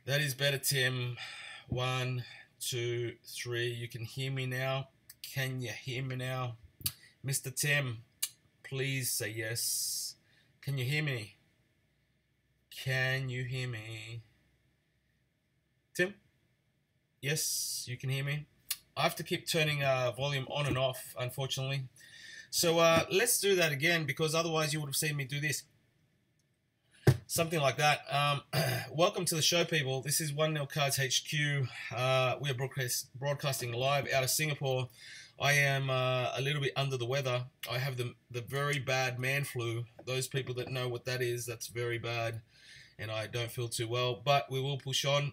That is better, Tim. One, two, three. You can hear me now. Can you hear me now? Mr. Tim, please say yes. Can you hear me? Can you hear me? Tim? Yes, you can hear me. I have to keep turning volume on and off, unfortunately. So let's do that again because otherwise you would have seen me do this. Something like that. Welcome to the show, people. This is 1 Nil Cards HQ. We are broadcasting live out of Singapore. I am a little bit under the weather. I have the very bad man flu. Those people that know what that is, that's very bad. And I don't feel too well. But we will push on.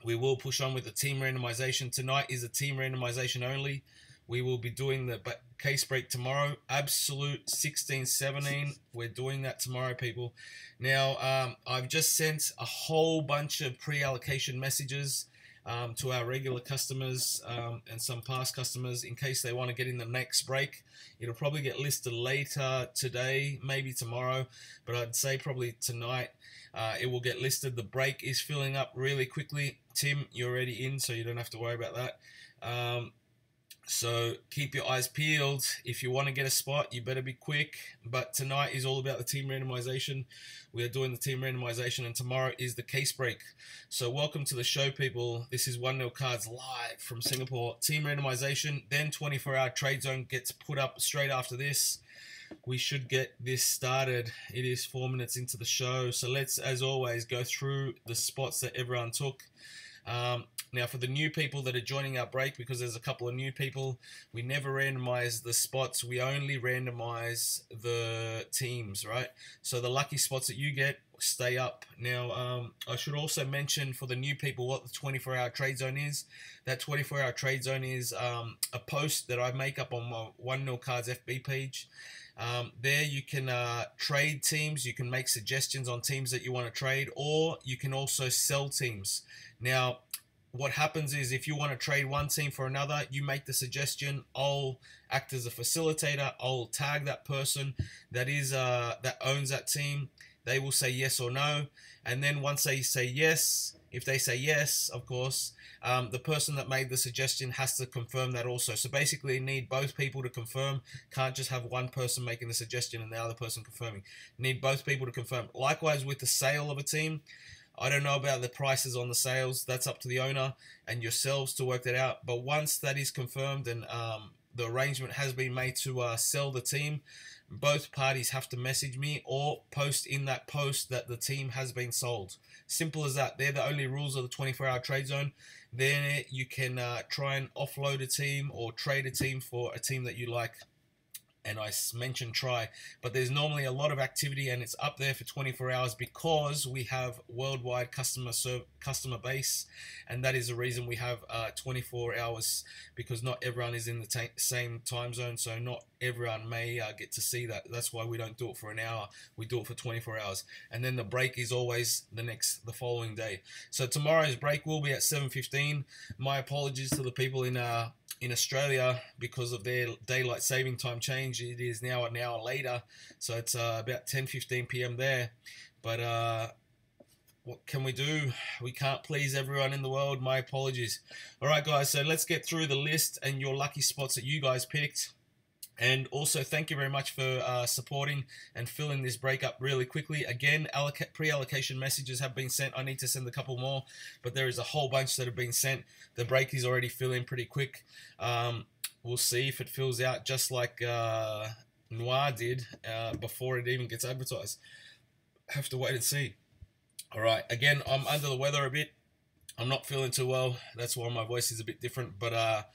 We will push on with the team randomization. Tonight is a team randomization only. We will be doing the case break tomorrow. Absolute 16-17. We're doing that tomorrow, people. Now, I've just sent a whole bunch of pre-allocation messages to our regular customers and some past customers in case they want to get in the next break. It'll probably get listed later today, maybe tomorrow, but I'd say probably tonight. It will get listed. The break is filling up really quickly. Tim, you're already in, so you don't have to worry about that. So keep your eyes peeled. If you want to get a spot, you better be quick. But tonight is all about the team randomization. We are doing the team randomization, and tomorrow is the case break. So welcome to the show, people. This is 1 Nil Cards live from Singapore. Team randomization, then 24-hour trade zone gets put up straight after this. We should get this started. It is 4 minutes into the show. So let's, as always, go through the spots that everyone took. Now, for the new people that are joining our break, because there's a couple of new people, we never randomize the spots. We only randomize the teams, right? So the lucky spots that you get stay up. Now, I should also mention for the new people what the 24-hour trade zone is. That 24-hour trade zone is a post that I make up on my 1 Nil Cards FB page. There you can trade teams, you can make suggestions on teams that you want to trade, or you can also sell teams. Now, what happens is if you want to trade one team for another, you make the suggestion. I'll act as a facilitator. I'll tag that person that is that owns that team. They will say yes or no, and then once they say yes, if they say yes, of course, the person that made the suggestion has to confirm that also. So basically, you need both people to confirm. Can't just have one person making the suggestion and the other person confirming. You need both people to confirm. Likewise with the sale of a team. I don't know about the prices on the sales. That's up to the owner and yourselves to work that out. But once that is confirmed and the arrangement has been made to sell the team, both parties have to message me or post in that post that the team has been sold. Simple as that. They're the only rules of the 24-hour trade zone. Then you can try and offload a team or trade a team for a team that you like. And I mentioned try, but there's normally a lot of activity and it's up there for 24 hours because we have worldwide customer base, and that is the reason we have 24 hours, because not everyone is in the same time zone, so not everyone may get to see that. That's why we don't do it for an hour, we do it for 24 hours, and then the break is always the following day. So tomorrow's break will be at 7:15. My apologies to the people in Australia because of their daylight saving time change. It is now an hour later, so it's about 10:15 p.m. there. But what can we do? We can't please everyone in the world. My apologies. All right, guys, so let's get through the list and your lucky spots that you guys picked. And also, thank you very much for supporting and filling this break up really quickly. Again, pre-allocation messages have been sent. I need to send a couple more, but there is a whole bunch that have been sent. The break is already filling pretty quick. We'll see if it fills out just like Noir did before it even gets advertised. Have to wait and see. All right, again, I'm under the weather a bit. I'm not feeling too well. That's why my voice is a bit different, but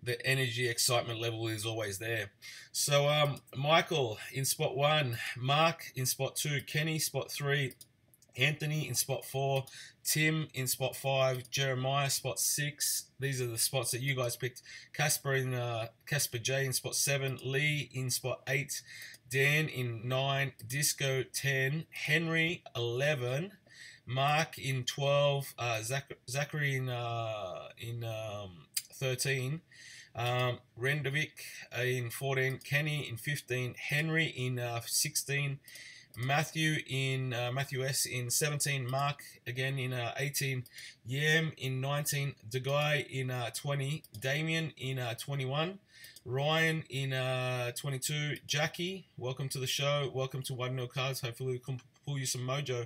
the energy, excitement level is always there. So Michael in spot 1, Mark in spot 2, Kenny spot 3, Anthony in spot 4, Tim in spot 5, Jeremiah spot 6. These are the spots that you guys picked. Casper J in spot 7, Lee in spot 8, Dan in 9, Disco 10, Henry 11, Mark in 12, Zachary in 13, Rendovic in 14, Kenny in 15, Henry in 16, Matthew S in 17, Mark again in 18, Yam in 19, Deguy in 20, Damien in 21, Ryan in 22, Jackie, welcome to the show, welcome to 1-0 Cards, hopefully we can pull you some mojo.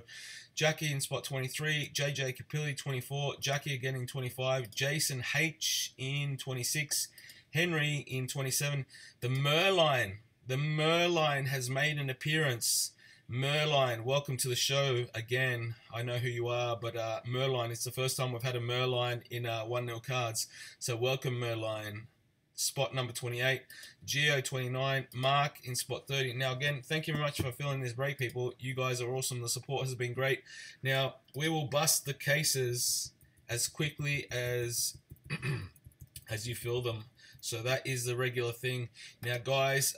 Jackie in spot 23, JJ Capilli 24, Jackie again in 25, Jason H in 26, Henry in 27, the Merline has made an appearance. Merline, welcome to the show again. I know who you are, but Merline, it's the first time we've had a Merline in 1-0 Cards. So welcome, Merline. Spot number 28, Geo 29, Mark in spot 30. Now again, thank you very much for filling this break, people. You guys are awesome. The support has been great. Now we will bust the cases as quickly as as you fill them. So that is the regular thing. Now guys,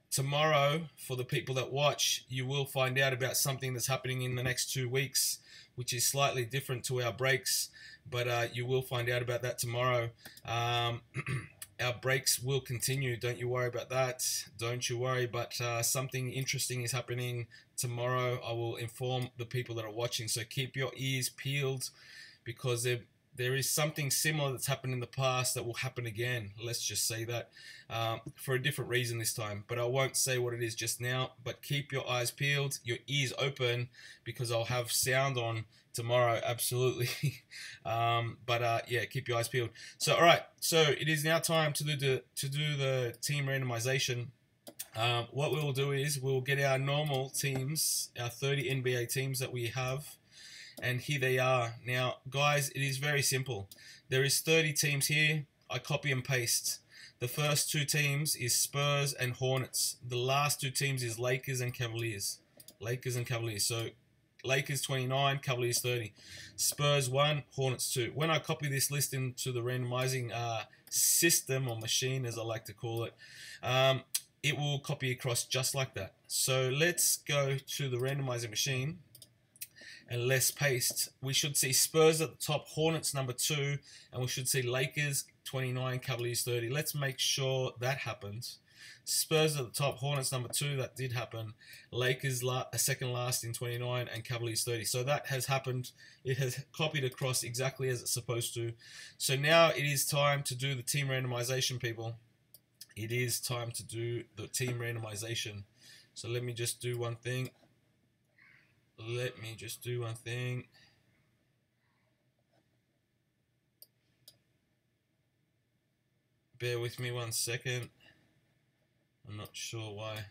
tomorrow, for the people that watch, you will find out about something that's happening in the next 2 weeks, which is slightly different to our breaks, but you will find out about that tomorrow. Our breaks will continue. Don't you worry about that. Don't you worry. But something interesting is happening tomorrow. I will inform the people that are watching. So keep your ears peeled, because there is something similar that's happened in the past that will happen again. Let's just say that, for a different reason this time. But I won't say what it is just now. But keep your eyes peeled, your ears open, because I'll have sound on tomorrow, absolutely. Yeah, keep your eyes peeled. So all right, so it is now time to do the team randomization. What we will do is we'll get our normal teams, our 30 NBA teams that we have, and here they are. Now guys, it is very simple. There is 30 teams here. I copy and paste. The first 2 teams is Spurs and Hornets. The last 2 teams is Lakers and Cavaliers. So Lakers 29, Cavaliers 30. Spurs 1, Hornets 2. When I copy this list into the randomizing system, or machine as I like to call it, it will copy across just like that. So let's go to the randomizing machine and let's paste. We should see Spurs at the top, Hornets number 2, and we should see Lakers 29, Cavaliers 30. Let's make sure that happens. Spurs at the top, Hornets number 2, that did happen. Lakers second last in 29, and Cavaliers 30. So that has happened. It has copied across exactly as it's supposed to. So now it is time to do the team randomization, people. It is time to do the team randomization. So let me just do one thing. Bear with me 1 second. I'm not sure why.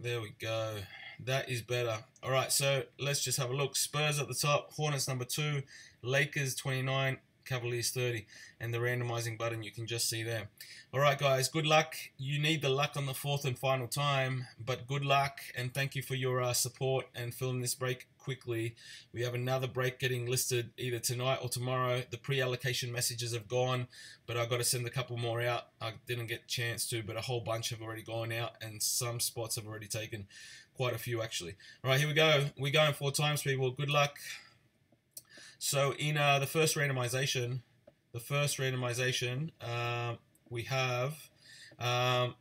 There we go. That is better. All right, so let's just have a look. Spurs at the top, Hornets number 2, Lakers 29, Cavaliers 30, and the randomizing button you can just see there. All right, guys, good luck. You need the luck on the 4th and final time, but good luck, and thank you for your support and filling this break quickly. We have another break getting listed either tonight or tomorrow. The pre-allocation messages have gone, but I've got to send a couple more out. I didn't get a chance to, but a whole bunch have already gone out, and some spots have already taken, quite a few actually. All right, here we go. We're going 4 times, people. Good luck. So in the first randomization, we have, now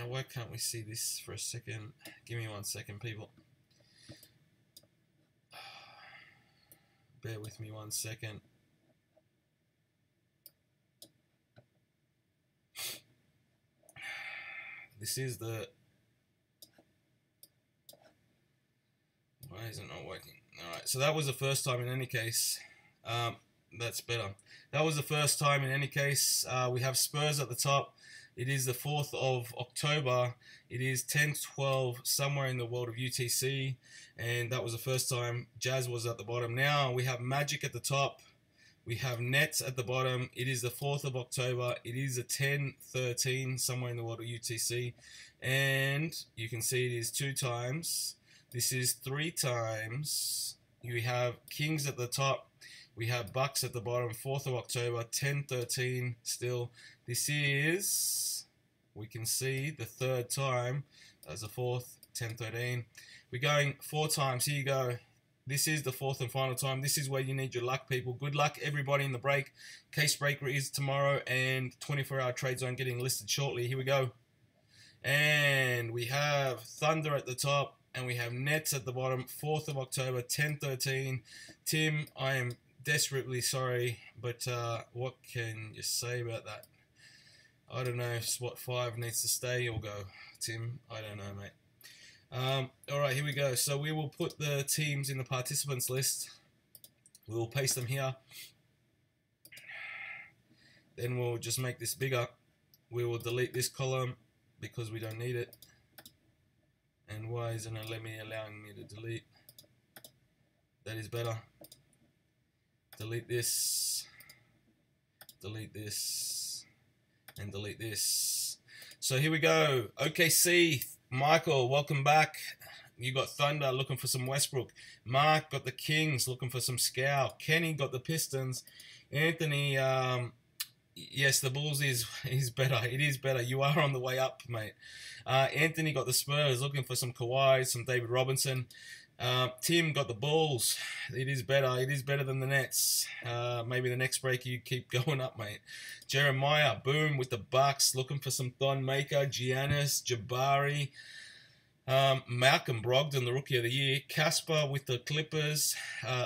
why can't we see this for a second? Give me 1 second, people. Bear with me 1 second. This is the, why is it not working? Alright, so that was the first time in any case. That's better. That was the first time in any case. We have Spurs at the top. It is the 4th of October. It is 10:12 somewhere in the world of UTC. And that was the first time. Jazz was at the bottom. Now we have Magic at the top. We have Nets at the bottom. It is the 4th of October. It is a 10:13 somewhere in the world of UTC. And you can see it is 2 times. This is 3 times. We have Kings at the top. We have Bucks at the bottom. 4th of October, 10:13 still. This is, we can see the 3rd time as the 4th, 10:13. We're going 4 times. Here you go. This is the 4th and final time. This is where you need your luck, people. Good luck, everybody, in the break. Case breaker is tomorrow, and 24-hour trade zone getting listed shortly. Here we go. And we have Thunder at the top, and we have Nets at the bottom. 4th of October, 10:13. Tim, I am desperately sorry, but what can you say about that? I don't know if spot 5 needs to stay or go, Tim. I don't know, mate. Alright, here we go. So we will put the teams in the participants list. We will paste them here. Then we'll just make this bigger. We will delete this column because we don't need it. And why isn't it allowing me to delete? That is better. Delete this, and delete this. So here we go. OKC, Michael, welcome back. You got Thunder looking for some Westbrook. Mark got the Kings looking for some Scow. Kenny got the Pistons. Anthony, yes, the Bulls is better. It is better. You are on the way up, mate. Anthony got the Spurs looking for some Kawhi, some David Robinson. Tim got the Bulls. It is better. It is better than the Nets. Maybe the next break you keep going up, mate. Jeremiah, boom, with the Bucks, looking for some Thon Maker, Giannis, Jabari. Malcolm Brogdon, the Rookie of the Year. Casper with the Clippers.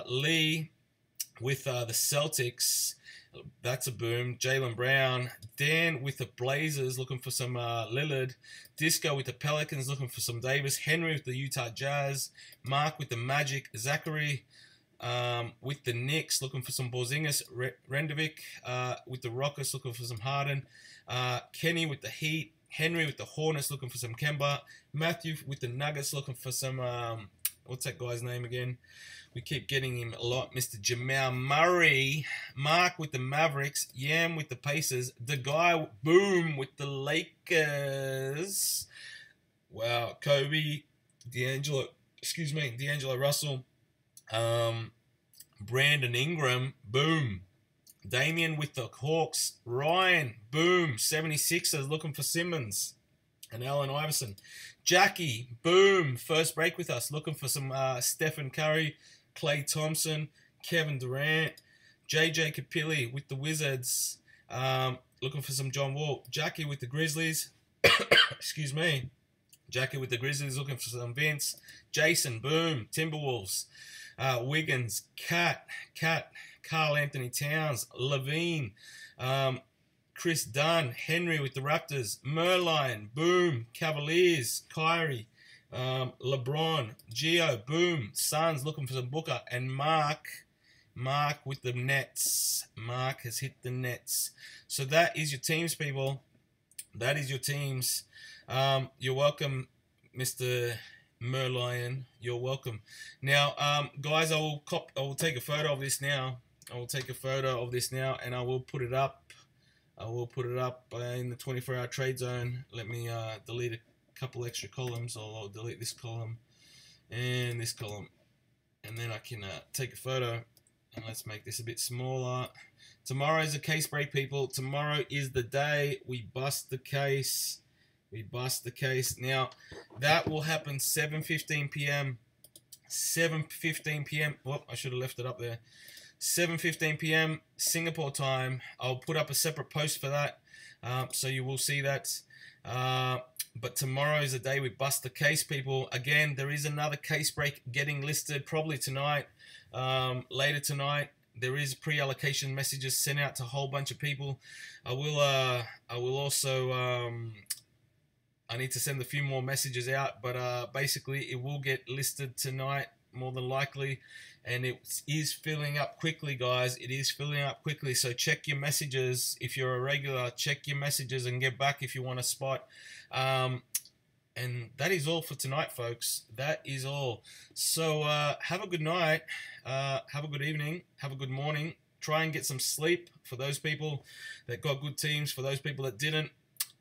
Lee with the Celtics. That's a boom. Jaylen Brown. Dan with the Blazers, looking for some Lillard. Disco with the Pelicans, looking for some Davis. Henry with the Utah Jazz. Mark with the Magic. Zachary with the Knicks, looking for some Porzingis. Rendovic with the Rockets, looking for some Harden. Kenny with the Heat. Henry with the Hornets, looking for some Kemba. Matthew with the Nuggets, looking for some, what's that guy's name again? We keep getting him a lot. Mr. Jamal Murray. Mark with the Mavericks. Yam with the Pacers. The guy, boom, with the Lakers. Wow. Kobe. D'Angelo Russell. Brandon Ingram. Boom. Damian with the Hawks. Ryan. Boom. 76ers looking for Simmons. And Allen Iverson. Jackie. Boom. First break with us. Looking for some Stephen Curry. Klay Thompson, Kevin Durant, JJ Capilli with the Wizards, looking for some John Wall. Jackie with the Grizzlies, excuse me. Jackie with the Grizzlies, looking for some Vince. Jason, boom, Timberwolves. Wiggins, Cat, Karl Anthony Towns, Levine, Chris Dunn, Henry with the Raptors, Merlion, boom, Cavaliers, Kyrie. LeBron, Gio, boom, Suns looking for some Booker, and Mark with the Nets. Mark has hit the Nets. So that is your teams, people. That is your teams. You're welcome, Mr. Merlion. You're welcome. Now, guys, I will take a photo of this now. I will take a photo of this now, and I will put it up. I will put it up in the 24-hour trade zone. Let me delete it. Couple extra columns. I'll delete this column and this column, and then I can take a photo. And let's make this a bit smaller. Tomorrow is a case break, people. Tomorrow is the day we bust the case. We bust the case. Now that will happen 7:15 p.m. 7:15 p.m. Well, I should have left it up there. 7:15 p.m. Singapore time. I'll put up a separate post for that, so you will see that. But tomorrow is the day we bust the case, people. Again, there is another case break getting listed probably tonight, later tonight. There is pre-allocation messages sent out to a whole bunch of people. I will also, I need to send a few more messages out, but basically it will get listed tonight, more than likely. And it is filling up quickly, guys. It is filling up quickly. So check your messages. If you're a regular, check your messages and get back if you want a spot. And that is all for tonight, folks. That is all. So have a good night. Have a good evening. Have a good morning. Try and get some sleep for those people that got good teams. For those people that didn't,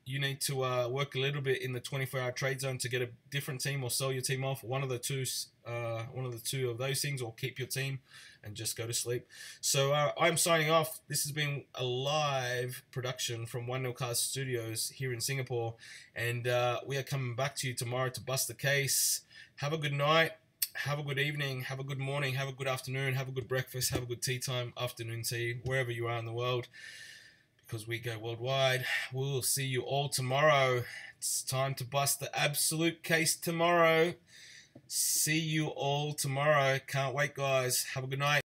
you need to work a little bit in the 24-hour trade zone to get a different team or sell your team off. One of the two of those things, or keep your team and just go to sleep. So I'm signing off. This has been a live production from 1-0 Cars Studios here in Singapore, and we are coming back to you tomorrow to bust the case. Have a good night. Have a good evening. Have a good morning. Have a good afternoon. Have a good breakfast. Have a good tea time, afternoon tea, wherever you are in the world. because we go worldwide. We'll see you all tomorrow. It's time to bust the absolute case tomorrow. See you all tomorrow. Can't wait, guys. Have a good night.